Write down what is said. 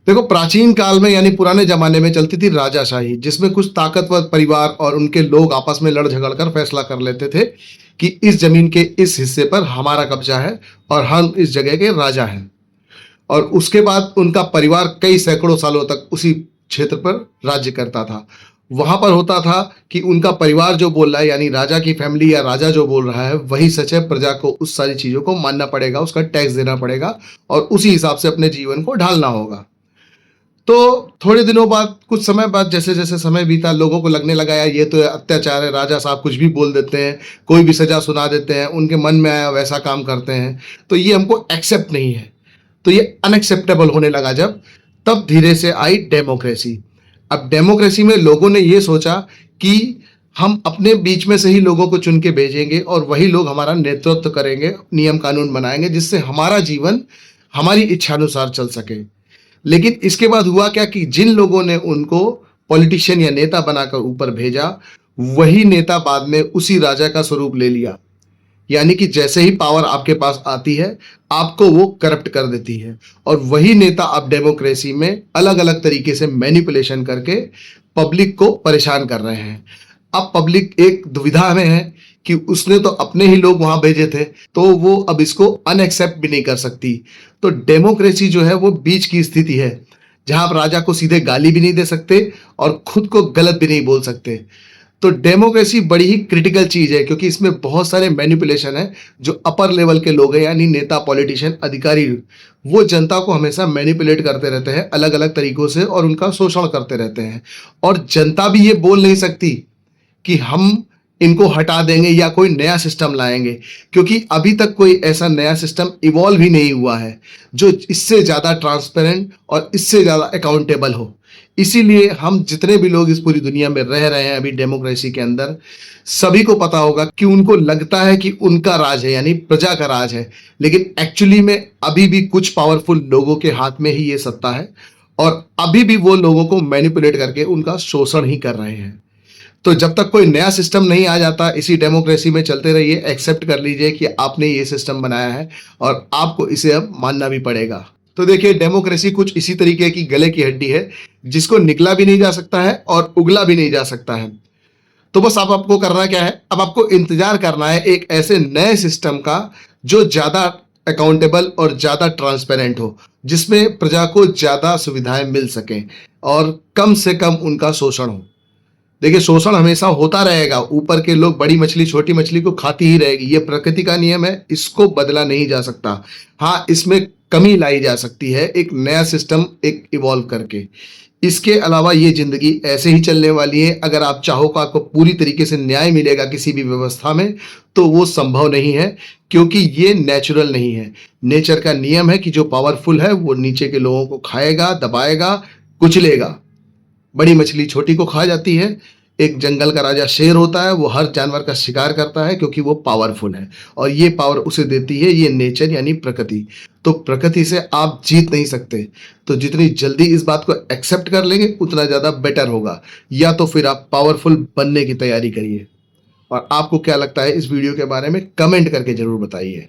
देखो, प्राचीन काल में यानी पुराने जमाने में चलती थी राजाशाही, जिसमें कुछ ताकतवर परिवार और उनके लोग आपस में लड़ झगड़ कर फैसला कर लेते थे कि इस जमीन के इस हिस्से पर हमारा कब्जा है और हम इस जगह के राजा हैं। और उसके बाद उनका परिवार कई सैकड़ों सालों तक उसी क्षेत्र पर राज्य करता था। वहां पर होता था कि उनका परिवार जो बोल रहा है, यानी राजा की फैमिली या राजा जो बोल रहा है वही सच है। प्रजा को उस सारी चीजों को मानना पड़ेगा, उसका टैक्स देना पड़ेगा और उसी हिसाब से अपने जीवन को ढालना होगा। तो थोड़े दिनों बाद, कुछ समय बाद, जैसे जैसे समय बीता, लोगों को लगने लगा यार ये तो अत्याचार है, राजा साहब कुछ भी बोल देते हैं, कोई भी सजा सुना देते हैं, उनके मन में आया वैसा काम करते हैं, तो ये हमको एक्सेप्ट नहीं है। तो ये अनएक्सेप्टेबल होने लगा जब, तब धीरे से आई डेमोक्रेसी। अब डेमोक्रेसी में लोगों ने ये सोचा कि हम अपने बीच में से ही लोगों को चुन के भेजेंगे और वही लोग हमारा नेतृत्व करेंगे, नियम कानून बनाएंगे, जिससे हमारा जीवन हमारी इच्छानुसार चल सके। लेकिन इसके बाद हुआ क्या कि जिन लोगों ने उनको पॉलिटिशियन या नेता बनाकर ऊपर भेजा, वही नेता बाद में उसी राजा का स्वरूप ले लिया। यानी कि जैसे ही पावर आपके पास आती है, आपको वो करप्ट कर देती है। और वही नेता अब डेमोक्रेसी में अलग अलग तरीके से मैनिपुलेशन करके पब्लिक को परेशान कर रहे हैं। अब पब्लिक एक दुविधा में है कि उसने तो अपने ही लोग वहां भेजे थे, तो वो अब इसको अनएक्सेप्ट भी नहीं कर सकती। तो डेमोक्रेसी जो है वो बीच की स्थिति है, जहां आप राजा को सीधे गाली भी नहीं दे सकते और खुद को गलत भी नहीं बोल सकते। तो डेमोक्रेसी बड़ी ही क्रिटिकल चीज है, क्योंकि इसमें बहुत सारे मैनिपुलेशन है। जो अपर लेवल के लोग हैं, यानी नेता, पॉलिटिशियन, अधिकारी, वो जनता को हमेशा मैनिपुलेट करते रहते हैं अलग अलग तरीकों से और उनका शोषण करते रहते हैं। और जनता भी ये बोल नहीं सकती कि हम इनको हटा देंगे या कोई नया सिस्टम लाएंगे, क्योंकि अभी तक कोई ऐसा नया सिस्टम इवॉल्व ही नहीं हुआ है जो इससे ज़्यादा ट्रांसपेरेंट और इससे ज़्यादा अकाउंटेबल हो। इसीलिए हम जितने भी लोग इस पूरी दुनिया में रह रहे हैं अभी डेमोक्रेसी के अंदर, सभी को पता होगा कि उनको लगता है कि उनका राज है, यानी प्रजा का राज है, लेकिन एक्चुअली में अभी भी कुछ पावरफुल लोगों के हाथ में ही ये सत्ता है और अभी भी वो लोगों को मैनिपुलेट करके उनका शोषण ही कर रहे हैं। तो जब तक कोई नया सिस्टम नहीं आ जाता, इसी डेमोक्रेसी में चलते रहिए। एक्सेप्ट कर लीजिए कि आपने ये सिस्टम बनाया है और आपको इसे अब मानना भी पड़ेगा। तो देखिए, डेमोक्रेसी कुछ इसी तरीके की गले की हड्डी है, जिसको निकला भी नहीं जा सकता है और उगला भी नहीं जा सकता है। तो बस अब आपको करना क्या है, अब आपको इंतजार करना है एक ऐसे नए सिस्टम का जो ज़्यादा अकाउंटेबल और ज़्यादा ट्रांसपेरेंट हो, जिसमें प्रजा को ज़्यादा सुविधाएं मिल सकें और कम से कम उनका शोषण हो। देखिए, शोषण हमेशा होता रहेगा, ऊपर के लोग बड़ी मछली छोटी मछली को खाती ही रहेगी, ये प्रकृति का नियम है, इसको बदला नहीं जा सकता। हाँ, इसमें कमी लाई जा सकती है एक नया सिस्टम एक इवॉल्व करके। इसके अलावा ये जिंदगी ऐसे ही चलने वाली है। अगर आप चाहो कि आपको पूरी तरीके से न्याय मिलेगा किसी भी व्यवस्था में, तो वो संभव नहीं है, क्योंकि ये नेचुरल नहीं है। नेचर का नियम है कि जो पावरफुल है वो नीचे के लोगों को खाएगा, दबाएगा, कुचलेगा। बड़ी मछली छोटी को खा जाती है। एक जंगल का राजा शेर होता है, वो हर जानवर का शिकार करता है क्योंकि वो पावरफुल है, और ये पावर उसे देती है ये नेचर यानी प्रकृति। तो प्रकृति से आप जीत नहीं सकते। तो जितनी जल्दी इस बात को एक्सेप्ट कर लेंगे उतना ज़्यादा बेटर होगा, या तो फिर आप पावरफुल बनने की तैयारी करिए। और आपको क्या लगता है इस वीडियो के बारे में, कमेंट करके जरूर बताइए।